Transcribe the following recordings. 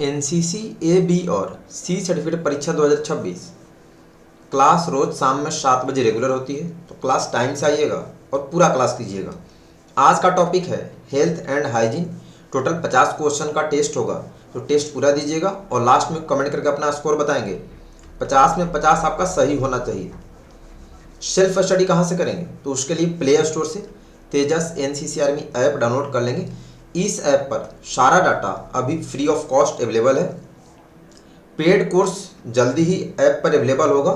NCC A B और C certificate परीक्षा 2026 class रोज शाम में 7 बजे रेगुलर होती है, तो क्लास टाइम से आइएगा और पूरा क्लास कीजिएगा। आज का टॉपिक है health and hygiene. Total 50 question का टेस्ट होगा, तो टेस्ट पूरा दीजिएगा और लास्ट में कमेंट करके अपना स्कोर बताएंगे। 50 में 50 आपका सही होना चाहिए। सेल्फ स्टडी कहाँ से करेंगे, तो उसके लिए प्ले स्टोर से तेजस एनसीसी आर्मी ऐप डाउनलोड कर लेंगे। इस ऐप पर सारा डाटा अभी फ्री ऑफ कॉस्ट अवेलेबल है। पेड कोर्स जल्दी ही ऐप पर अवेलेबल होगा,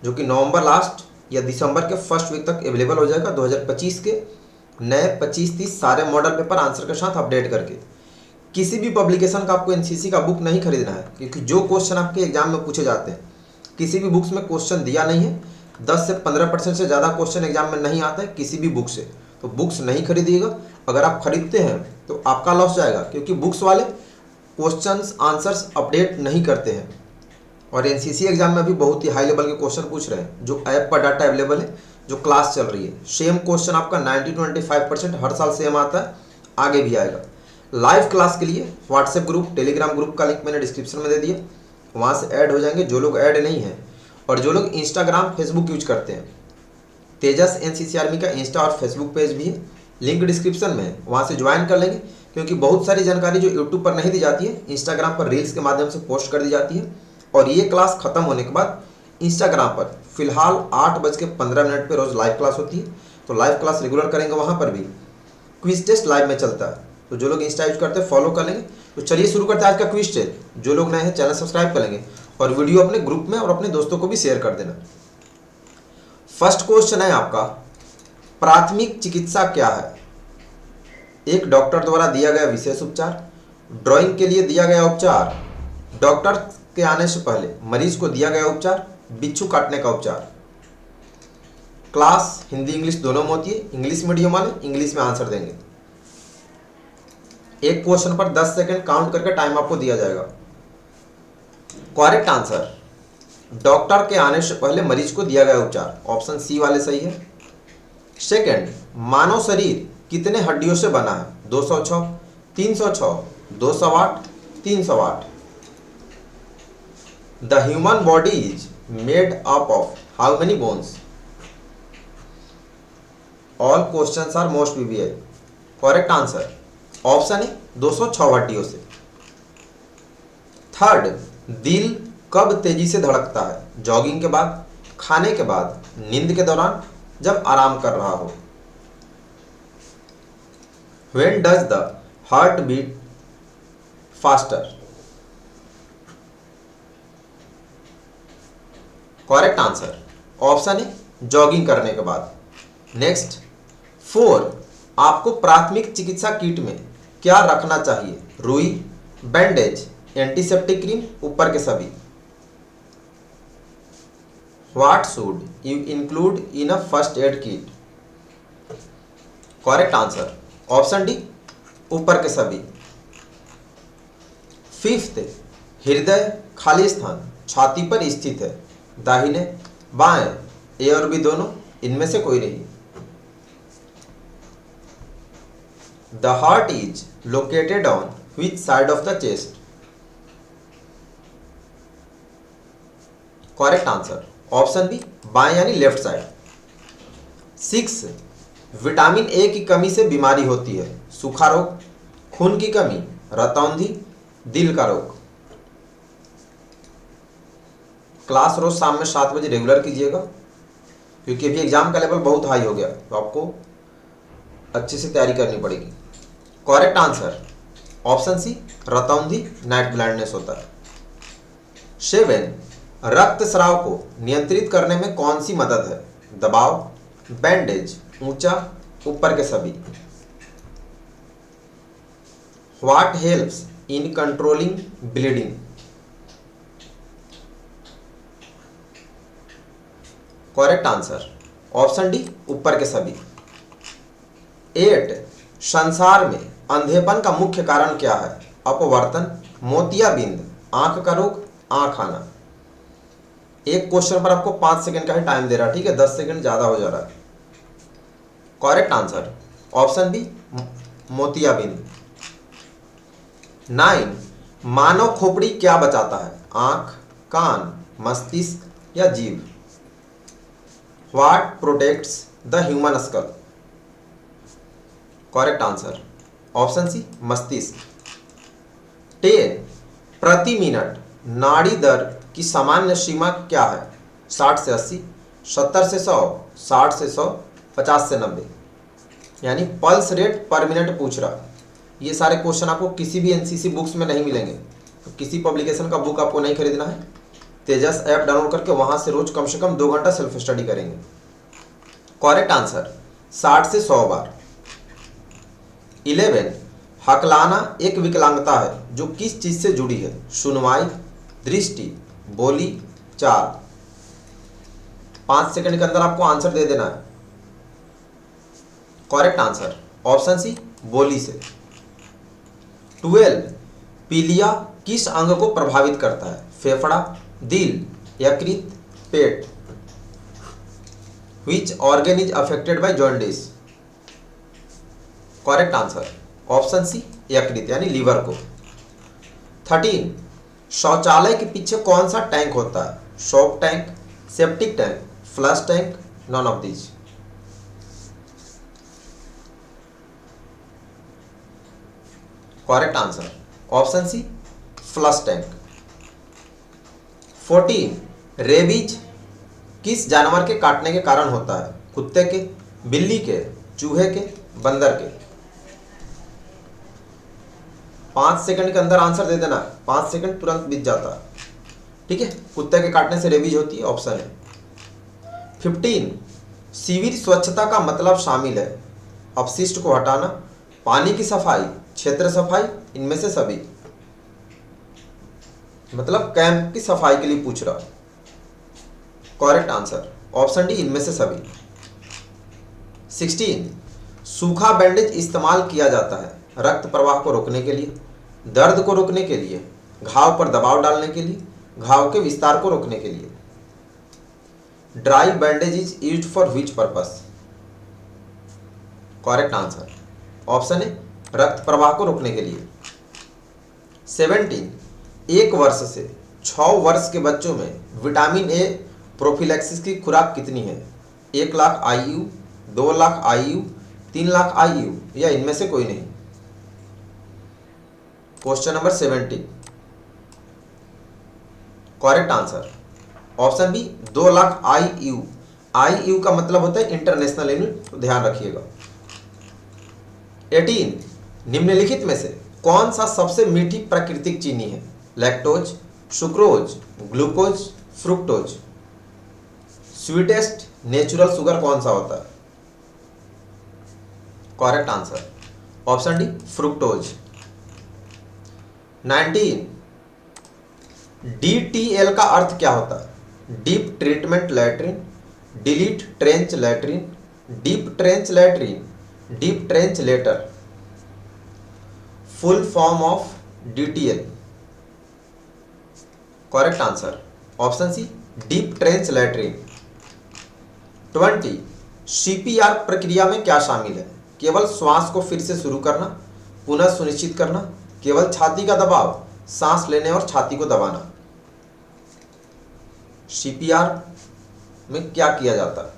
जो कि नवंबर लास्ट या दिसंबर के फर्स्ट वीक तक अवेलेबल हो जाएगा। 2025 के नए 25-30 सारे मॉडल पेपर आंसर के साथ अपडेट करके। किसी भी पब्लिकेशन का आपको एनसीसी का बुक नहीं खरीदना है, क्योंकि जो क्वेश्चन आपके एग्जाम में पूछे जाते हैं किसी भी बुक्स में क्वेश्चन दिया नहीं है। 10 से 15% से ज़्यादा क्वेश्चन एग्जाम में नहीं आता है किसी भी बुक से, तो बुक्स नहीं खरीदिएगा। अगर आप खरीदते हैं तो आपका लॉस जाएगा, क्योंकि बुक्स वाले क्वेश्चंस आंसर्स अपडेट नहीं करते हैं। और एनसीसी एग्जाम में भी बहुत ही हाई लेवल के क्वेश्चन पूछ रहे हैं, जो ऐप पर डाटा अवेलेबल है, जो क्लास चल रही है। सेम क्वेश्चन आपका 90-25% हर साल सेम आता है, आगे भी आएगा। लाइव क्लास के लिए व्हाट्सएप ग्रुप, टेलीग्राम ग्रुप का लिंक मैंने डिस्क्रिप्शन में दे दिया, वहाँ से ऐड हो जाएंगे जो लोग ऐड नहीं हैं। और जो लोग इंस्टाग्राम फेसबुक यूज करते हैं, तेजस एनसीसी आर्मी का इंस्टा और फेसबुक पेज भी है, लिंक डिस्क्रिप्शन में है, वहाँ से ज्वाइन कर लेंगे। क्योंकि बहुत सारी जानकारी जो यूट्यूब पर नहीं दी जाती है, इंस्टाग्राम पर रील्स के माध्यम से पोस्ट कर दी जाती है। और ये क्लास खत्म होने के बाद इंस्टाग्राम पर फिलहाल 8:15 पर रोज़ लाइव क्लास होती है, तो लाइव क्लास रेगुलर करेंगे। वहाँ पर भी क्विज टेस्ट लाइव में चलता है, तो जो लोग इंस्टा यूज करते हैं फॉलो कर लेंगे। तो चलिए शुरू करते हैं आज का क्विज टेस्ट। जो लोग नए हैं चैनल सब्सक्राइब कर लेंगे और वीडियो अपने ग्रुप में और अपने दोस्तों को भी शेयर कर देना। फर्स्ट क्वेश्चन है आपका, प्राथमिक चिकित्सा क्या है? एक डॉक्टर द्वारा दिया गया विशेष उपचार, ड्राइंग के लिए दिया गया उपचार, डॉक्टर के आने से पहले मरीज को दिया गया उपचार, बिच्छू काटने का उपचार। क्लास हिंदी इंग्लिश दोनों में होती है। इंग्लिश मीडियम वाले इंग्लिश में आंसर देंगे। एक क्वेश्चन पर 10 सेकंड काउंट करके टाइम आपको दिया जाएगा। करेक्ट आंसर, डॉक्टर के आने से पहले मरीज को दिया गया उपचार, ऑप्शन सी वाले सही है। सेकंड, मानव शरीर कितने हड्डियों से बना है? 206, 306, 208, 308। The human body is made up of how many bones? All questions are most VVI. Correct answer option है 206 हड्डियों से। थर्ड, दिल कब तेजी से धड़कता है? जॉगिंग के बाद, खाने के बाद, नींद के दौरान, जब आराम कर रहा हो। When does the heart beat faster? Correct answer option है जॉगिंग करने के बाद। नेक्स्ट, 4, आपको प्राथमिक चिकित्सा किट में क्या रखना चाहिए? रुई, बैंडेज, एंटीसेप्टिक क्रीम, ऊपर के सभी। What should you include in a first aid kit? Correct answer option D, ऊपर के सभी। फिफ्थ, हृदय खाली स्थान छाती पर स्थित है, दाहिने बाएं, ए और बी दोनों, इनमें से कोई नहीं। The heart is located on which side of the chest? Correct answer option B, बाएं यानी लेफ्ट साइड। 6, विटामिन ए की कमी से बीमारी होती है? सूखा रोग, खून की कमी, रतौंधी, दिल का रोग। क्लास रोज शाम में 7 बजे रेगुलर कीजिएगा, क्योंकि अभी एग्जाम का लेवल बहुत हाई हो गया, तो आपको अच्छे से तैयारी करनी पड़ेगी। करेक्ट आंसर ऑप्शन सी, रतौंधी, नाइट ब्लाइंडनेस होता है। 7, रक्त स्राव को नियंत्रित करने में कौन सी मदद है? दबाव, बैंडेज, ऊंचा, ऊपर के सभी। What helps in controlling bleeding? Correct answer option D, ऊपर के सभी। 8, संसार में अंधेपन का मुख्य कारण क्या है? अपवर्तन, मोतियाबिंद, आंख का रोग, आंख आना। एक क्वेश्चन पर आपको 5 सेकंड का ही टाइम दे रहा है, ठीक है? 10 सेकंड ज्यादा हो जा रहा है। करेक्ट आंसर ऑप्शन बी, मोतियाबिंद। 9, मानव खोपड़ी क्या बचाता है? आंख, कान, मस्तिष्क या जीभ? What protects the human skull? Correct answer option C मस्तिष्क। 10 प्रति मिनट नाड़ी दर की सामान्य सीमा क्या है? 60 से 80, 70 से 100, 60 से 100, 50 से 90। यानी पल्स रेट पर मिनट पूछ रहा। ये सारे क्वेश्चन आपको किसी भी एनसीसी बुक्स में नहीं मिलेंगे, तो किसी पब्लिकेशन का बुक आपको नहीं खरीदना है। तेजस ऐप डाउनलोड करके वहां से रोज कम से कम 2 घंटा सेल्फ स्टडी करेंगे। करेक्ट आंसर 60 से 100 बार। 11 हकलाना एक विकलांगता है जो किस चीज से जुड़ी है? सुनवाई, दृष्टि, बोली, चाल। 5 सेकंड के अंदर आपको आंसर दे देना है। करेक्ट आंसर ऑप्शन सी बोली से। 12 पीलिया किस अंग को प्रभावित करता है? फेफड़ा, दिल, यकृत, पेट? Which organ is affected by jaundice? Correct answer option C यकृत यानी लीवर को। 13 शौचालय के पीछे कौन सा टैंक होता है? Shock tank, septic tank, flush tank, none of these? Correct answer option C flush tank. 14 rabies किस जानवर के काटने के कारण होता है? कुत्ते के, बिल्ली के, चूहे के, बंदर के? 5 सेकंड के अंदर आंसर दे देना। 5 सेकंड तुरंत बीत जाता है। ठीक है, कुत्ते के काटने से रेबीज होती है, ऑप्शन है। 15 शिविर स्वच्छता का मतलब शामिल है अपशिष्ट को हटाना, पानी की सफाई, क्षेत्र सफाई, इनमें से सभी? मतलब कैंप की सफाई के लिए पूछ रहा। करेक्ट आंसर ऑप्शन डी इनमें से सभी। 16 सूखा बैंडेज इस्तेमाल किया जाता है रक्त प्रवाह को रोकने के लिए, दर्द को रोकने के लिए, घाव पर दबाव डालने के लिए, घाव के विस्तार को रोकने के लिए? Dry bandage is used for which purpose? Correct answer option है रक्त प्रवाह को रोकने के लिए। 17 1 वर्ष से 6 वर्ष के बच्चों में विटामिन ए प्रोफिलैक्सिस की खुराक कितनी है? 1 lakh IU, 2 lakh IU, 3 lakh IU या इनमें से कोई नहीं? Question number 17 correct answer option B 2 lakh IU। IU का मतलब होता है इंटरनेशनल यूनिट, तो ध्यान रखिएगा। 18 निम्नलिखित में से कौन सा सबसे मीठी प्राकृतिक चीनी है? Lactose, sucrose, glucose, fructose? Sweetest natural sugar कौन सा होता है? Correct answer option D fructose. 19 DTL का अर्थ क्या होता है? Deep treatment latrine, delete trench latrine, deep trench latrine, deep trench letter? Full form of DTL? Correct answer option C deep trench latrine. 20 CPR प्रक्रिया में क्या शामिल है? केवल श्वास को फिर से शुरू करना, पुनः सुनिश्चित करना, केवल छाती का दबाव, सांस लेने और छाती को दबाना? CPR में क्या किया जाता है?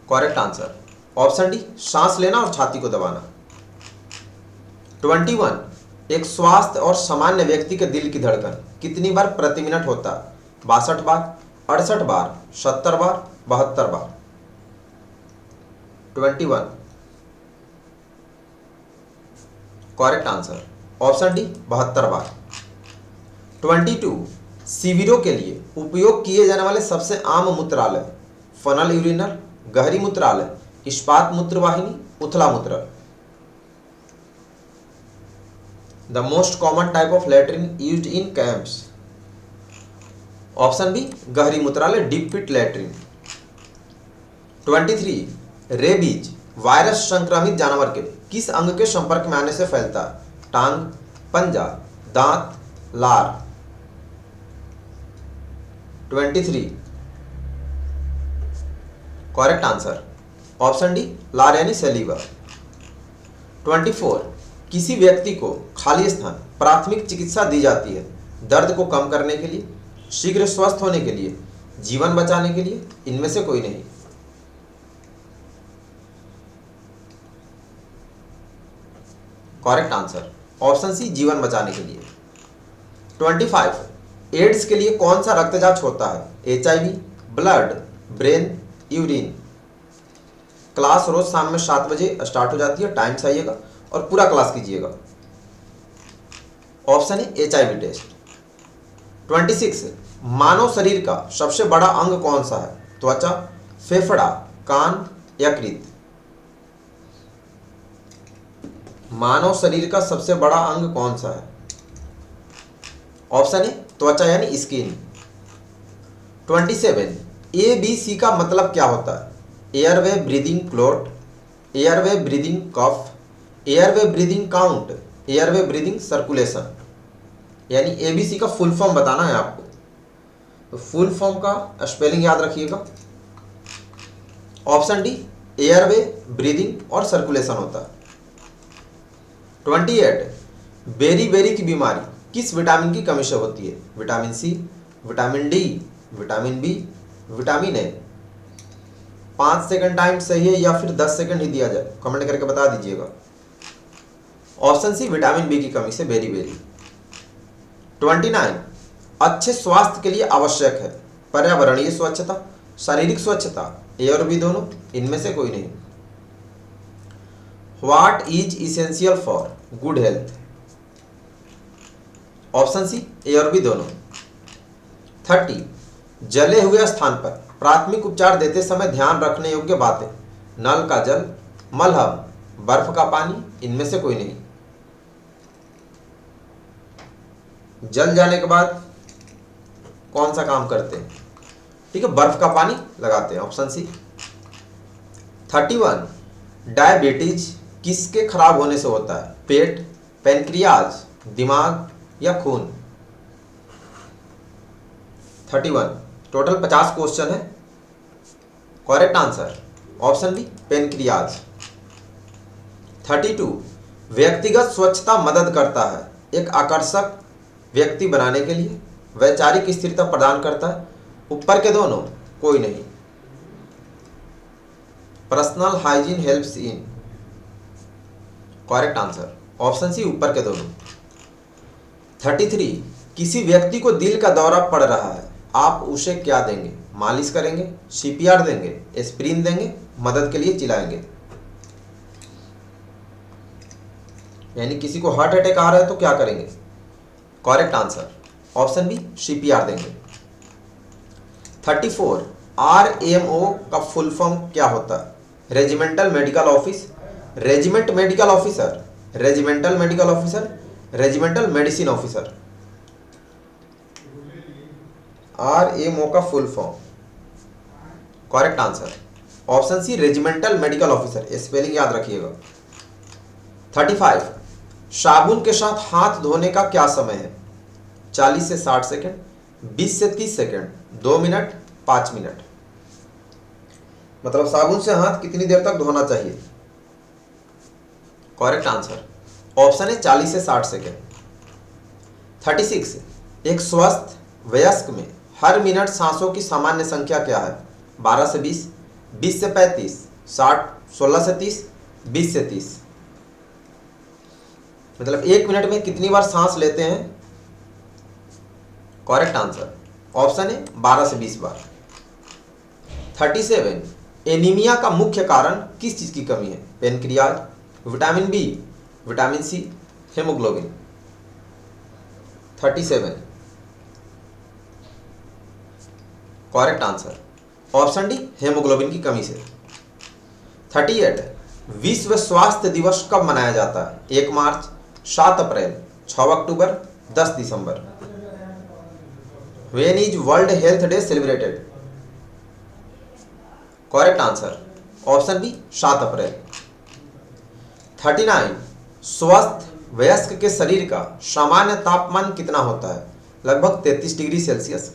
करेक्ट आंसर ऑप्शन डी सांस लेना और छाती को दबाना। 21 एक स्वस्थ और सामान्य व्यक्ति के दिल की धड़कन कितनी बार प्रति मिनट होता है? 62 बार, 68 बार, 70 बार, 72 बार? 21 करेक्ट आंसर ऑप्शन डी 72 बार। 22 शिविरों के लिए उपयोग किए जाने वाले सबसे आम मूत्रालय? फनल यूरिनर, गहरी मूत्रालय, इस्पात मूत्रवाहिनी, उथला मूत्र? The most common type of latrine used in camps? Option B गहरी मूत्रालय, deep pit latrine. 23 rabies virus संक्रमित जानवर के किस अंग के संपर्क में आने से फैलता है? टांग, पंजा, दांत, लार? 23 करेक्ट आंसर ऑप्शन डी लार यानी सलीवा। 24 किसी व्यक्ति को खाली स्थान प्राथमिक चिकित्सा दी जाती है? दर्द को कम करने के लिए, शीघ्र स्वस्थ होने के लिए, जीवन बचाने के लिए, इनमें से कोई नहीं। करेक्ट आंसर ऑप्शन सी, जीवन बचाने के लिए। 25, एड्स के लिए कौन सा रक्त जांच होता है? HIV, blood, brain, urine. Class रोज शाम में 7 बजे स्टार्ट हो जाती है, टाइम से आइएगा और पूरा क्लास कीजिएगा। ऑप्शन है HIV टेस्ट। 26, मानव शरीर का सबसे बड़ा अंग कौन सा है? त्वचा, फेफड़ा, कान, यकृत। मानव शरीर का सबसे बड़ा अंग कौन सा है? ऑप्शन है त्वचा यानी स्किन। 27, ABC का मतलब क्या होता है? Airway breathing clot, airway breathing cough, airway breathing count, airway breathing circulation. यानी ABC का फुल फॉर्म बताना है आपको, तो फुल फॉर्म का स्पेलिंग याद रखिएगा। ऑप्शन डी, एयरवे ब्रीदिंग और सर्कुलेशन होता है। 28, बेरी बेरी की बीमारी किस विटामिन की कमी से होती है? Vitamin C, vitamin D, vitamin B, vitamin A. 5 second time सही है या फिर 10 सेकंड ही दिया जाए, कमेंट करके बता दीजिएगा। ऑप्शन सी, विटामिन बी की कमी से बेरी बेरी। 29, अच्छे स्वास्थ्य के लिए आवश्यक है? पर्यावरणीय स्वच्छता, शारीरिक स्वच्छता, ए और बी दोनों, इनमें से कोई नहीं। What is essential for good health? Option C, A और बी दोनों। 30, जले हुए स्थान पर प्राथमिक उपचार देते समय ध्यान रखने योग्य बातें? नल का जल, मलहम, बर्फ का पानी, इनमें से कोई नहीं। जल जाने के बाद कौन सा काम करते हैं? ठीक है, बर्फ का पानी लगाते हैं, ऑप्शन सी। 31, डायबिटीज किसके खराब होने से होता है? पेट, पैनक्रियाज, दिमाग या खून? 31, टोटल 50 क्वेश्चन है। Correct answer option B, pancreas. 32, व्यक्तिगत स्वच्छता मदद करता है? एक आकर्षक व्यक्ति बनाने के लिए, वैचारिक स्थिरता प्रदान करता है, ऊपर के दोनों, कोई नहीं। Personal hygiene helps in. Correct answer option C, ऊपर के दोनों। 33, किसी व्यक्ति को दिल का दौरा पड़ रहा है, आप उसे क्या देंगे? मालिश करेंगे, CPR देंगे, एस्पिरिन देंगे, मदद के लिए चिल्लाएंगे। यानी किसी को हार्ट अटैक आ रहा है तो क्या करेंगे? Correct answer option B, CPR देंगे। 34, RMO का फुल फॉर्म क्या होता है? Regimental medical office, regiment medical officer, regimental medical officer, regimental medicine officer. RMO का full form, correct answer option C, regimental medical officer, spelling याद रखिएगा। 35, साबुन के साथ हाथ धोने का क्या समय है? 40 से 60 सेकंड, 20 से 30 सेकंड, 2 मिनट, 5 मिनट। मतलब साबुन से हाथ कितनी देर तक धोना चाहिए? करेक्ट आंसर ऑप्शन है 40 से 60 सेकंड। 36, एक स्वस्थ वयस्क में हर मिनट सांसों की सामान्य संख्या क्या है? 12 से 20, 20 से 35, 60, 16 से 30, 20 से 30। मतलब 1 मिनट में कितनी बार सांस लेते हैं? करेक्ट आंसर ऑप्शन है 12 से 20 बार। 37, एनीमिया का मुख्य कारण किस चीज की कमी है? Pancreas, vitamin B, vitamin C, haemoglobin. 37, correct answer option D, haemoglobin की कमी से। 38, विश्व स्वास्थ्य दिवस कब मनाया जाता है? 1 मार्च, 7 अप्रैल, 6 अक्टूबर, 10 दिसंबर। When is world health day celebrated? Correct answer option B, 7 April. 39, स्वस्थ वयस्क के शरीर का सामान्य तापमान कितना होता है? लगभग 33 डिग्री सेल्सियस,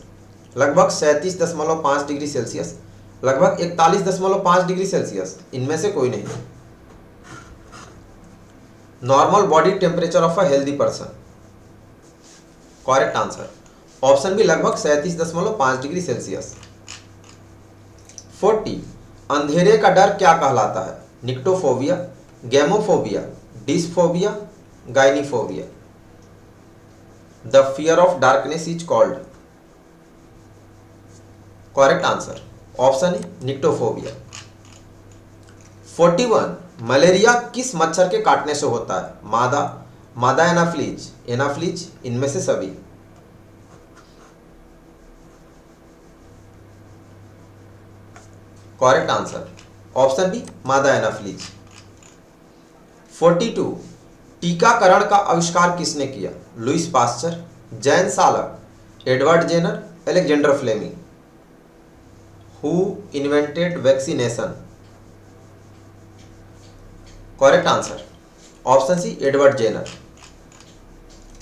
लगभग 37.5 डिग्री सेल्सियस, लगभग 41.5 डिग्री सेल्सियस, इनमें से कोई नहीं। Normal body temperature of a healthy person, correct answer option B लगभग 37.5 डिग्री सेल्सियस। 40 अंधेरे का डर क्या कहलाता है? Nyctophobia, gamophobia, disphobia, gynephobia. The fear of darkness is called. Correct answer option A nyctophobia. 41 malaria किस मच्छर के काटने से होता है? मादा, मादा एनाफ्लीज, एनाफ्लीज, इनमें से सभी। करेक्ट आंसर ऑप्शन बी मादा एनाफ्लीज। 42 टीकाकरण का आविष्कार किसने किया? लुईस पास्चर, जैन Salk, Edward Jenner, Alexander Fleming. Who invented vaccination? Correct answer option C Edward Jenner.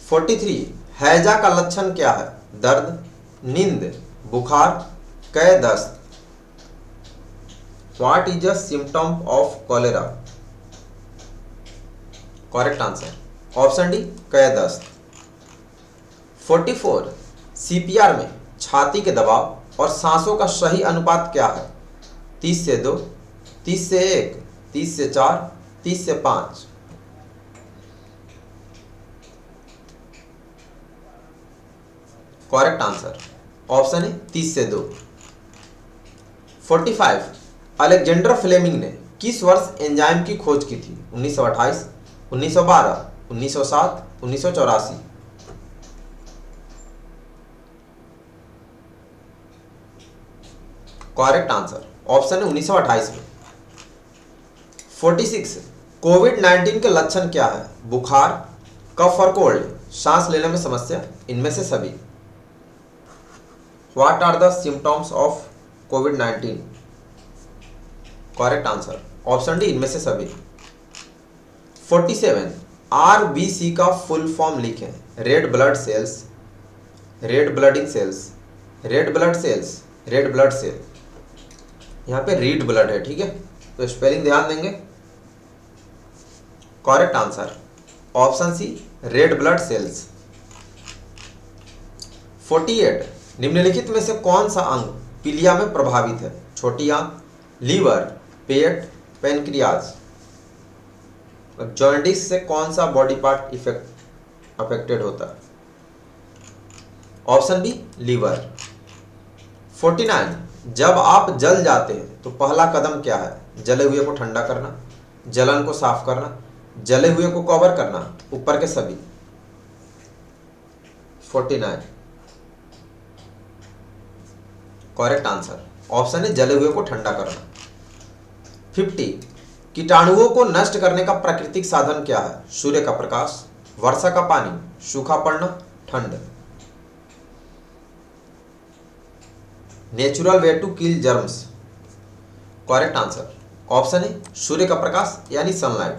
43 हैजा का लक्षण क्या है? दर्द, नींद, बुखार, कै दस्त। What is a symptom of cholera? Correct answer option D कै दस्त। 44 सीपीआर में छाती के दबाव और सांसों का सही अनुपात क्या है? 30 से 2, 30 से 1, 30 से 4, 30 से 5। करेक्ट आंसर ऑप्शन है 30 से 2। 45 अलेक्जेंडर फ्लेमिंग ने किस वर्ष एंजाइम की खोज की थी? 1928, 1912, 1907, 1984। करेक्ट आंसर ऑप्शन है 1928 में। 46 कोविड-19 के लक्षण क्या है? बुखार, कफ और कोल्ड, सांस लेने में समस्या, इनमें से सभी। What are the symptoms of कोविड-19? करेक्ट आंसर ऑप्शन डी इनमें से सभी। 47 आरबीसी का फुल फॉर्म लिखें। Red blood cells, red bleeding cells, red blood cells, red blood cell. यहाँ पे रीड ब्लड है, ठीक है, तो स्पेलिंग ध्यान देंगे। Correct answer option C red blood cells. 48 निम्नलिखित में से कौन सा अंग पीलिया में प्रभावित है? छोटी आंत, लीवर, पेट, पेनक्रियाज। जॉन्डिस से कौन सा बॉडी पार्ट अफेक्टेड होता है? Option B liver. 49 जब आप जल जाते हैं तो पहला कदम क्या है? जले हुए को ठंडा करना, जलन को साफ करना, जले हुए को कवर करना, ऊपर के सभी। 49 करेक्ट आंसर ऑप्शन है जले हुए को ठंडा करना। 50 कीटाणुओं को नष्ट करने का प्राकृतिक साधन क्या है? सूर्य का प्रकाश, वर्षा का पानी, सूखा पड़ना, ठंड। Natural way to kill germs. Correct answer option है सूर्य का प्रकाश यानी सनलाइट।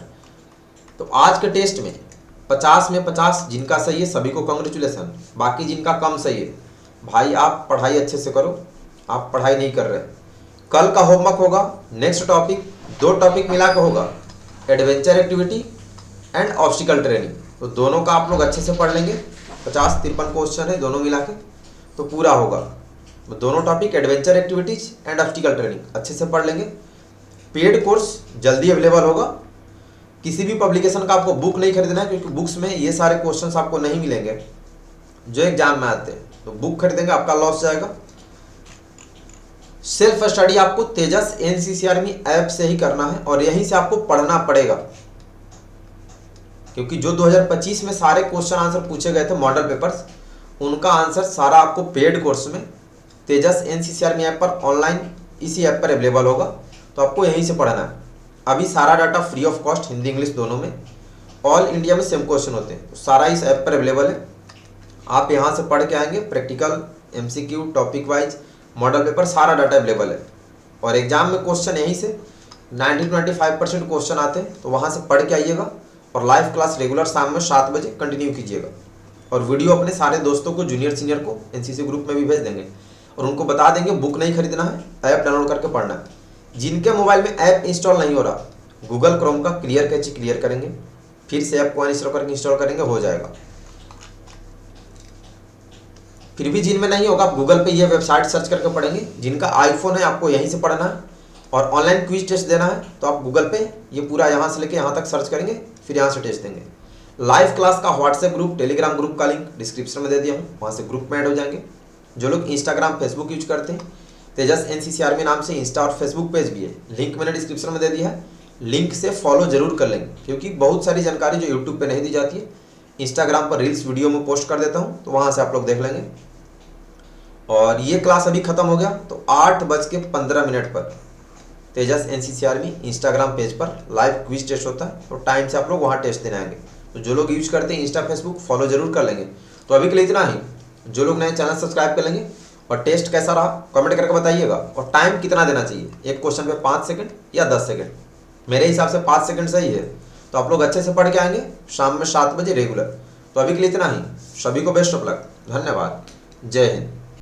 तो आज के टेस्ट में 50 में 50 जिनका सही है सभी को कांग्रेचुलेसन। बाकी जिनका कम सही है भाई आप पढ़ाई अच्छे से करो, आप पढ़ाई नहीं कर रहे। कल का होमवर्क होगा नेक्स्ट टॉपिक, 2 टॉपिक मिला के होगा, adventure activity and obstacle training. तो दोनों का आप लोग अच्छे से पढ़ लेंगे। 50-53 क्वेश्चन है दोनों मिला के, तो पूरा होगा। दोनों topic adventure activities and obstacle training अच्छे से पढ़ लेंगे। पेड कोर्स जल्दी अवेलेबल होगा। किसी भी पब्लिकेशन का आपको बुक नहीं खरीदना है, क्योंकि बुक्स में ये सारे क्वेश्चंस आपको नहीं मिलेंगे जो एग्जाम में आते हैं। तो बुक खरीदेंगे आपका लॉस जाएगा। सेल्फ स्टडी आपको तेजस एनसीसीआरटी ऐप से ही करना है और यहीं से आपको पढ़ना पड़ेगा, क्योंकि जो 2025 में सारे क्वेश्चन आंसर पूछे गए थे मॉडल पेपर्स, उनका आंसर सारा आपको पेड कोर्स में तेजस एनसीसीआरटी ऐप पर ऑनलाइन इसी ऐप पर अवेलेबल होगा। तो आपको यहीं से पढ़ना है। अभी सारा data free of cost, Hindi English दोनों में, ऑल इंडिया में सेम क्वेश्चन होते हैं, तो सारा इस ऐप पर अवेलेबल है। आप यहाँ से पढ़ के आएंगे, practical, MCQ, topic wise, model paper, सारा डाटा अवेलेबल है। और एग्जाम में क्वेश्चन यहीं से 90-95% क्वेश्चन आते हैं, तो वहाँ से पढ़ के आइएगा। और लाइव क्लास रेगुलर शाम में 7 बजे कंटिन्यू कीजिएगा। और वीडियो अपने सारे दोस्तों को, जूनियर सीनियर को एनसीसी ग्रुप में भी भेज देंगे और उनको बता देंगे बुक नहीं खरीदना है, ऐप डाउनलोड करके पढ़ना है। जिनके मोबाइल में ऐप इंस्टॉल नहीं हो रहा, गूगल क्रोम का क्लियर कैची क्लियर करेंगे, फिर से ऐप को अनइंस्टॉल करके इंस्टॉल करेंगे, हो जाएगा। फिर भी जिनमें नहीं होगा, आप गूगल पे ये वेबसाइट सर्च करके पढ़ेंगे। जिनका आईफोन है आपको यहीं से पढ़ना है, और ऑनलाइन क्विज टेस्ट देना है तो आप गूगल पे ये पूरा यहाँ से लेके यहाँ तक सर्च करेंगे, फिर यहाँ से टेस्ट देंगे। लाइव क्लास का व्हाट्सएप ग्रुप, टेलीग्राम ग्रुप का लिंक डिस्क्रिप्शन में दे दिया हूँ, वहाँ से ग्रुप में ऐड हो जाएंगे। जो लोग इंस्टाग्राम फेसबुक यूज करते हैं, तेजस एनसीसी आर्मी नाम से इंस्टा और फेसबुक पेज भी है, लिंक मैंने डिस्क्रिप्शन में दे दिया है। लिंक से फॉलो जरूर कर लेंगे, क्योंकि बहुत सारी जानकारी जो यूट्यूब पे नहीं दी जाती है, इंस्टाग्राम पर रील्स वीडियो में पोस्ट कर देता हूँ, तो वहाँ से आप लोग देख लेंगे। और ये क्लास अभी खत्म हो गया तो 8:15 पर तेजस एनसीसी आर्मी इंस्टाग्राम पेज पर लाइव क्विज टेस्ट होता है, तो टाइम से आप लोग वहाँ टेस्ट देने आएंगे। तो जो लोग यूज करते हैं इंस्टा फेसबुक, फॉलो जरूर कर लेंगे। तो अभी के लिए इतना ही। जो लोग नए, चैनल सब्सक्राइब कर लेंगे। और टेस्ट कैसा रहा कमेंट करके बताइएगा, और टाइम कितना देना चाहिए, एक क्वेश्चन पे 5 सेकंड या 10 सेकंड। मेरे हिसाब से 5 सेकंड सही है। तो आप लोग अच्छे से पढ़ के आएंगे शाम में 7 बजे रेगुलर। तो अभी के लिए इतना ही। सभी को बेस्ट ऑफ लक। धन्यवाद। जय हिंद।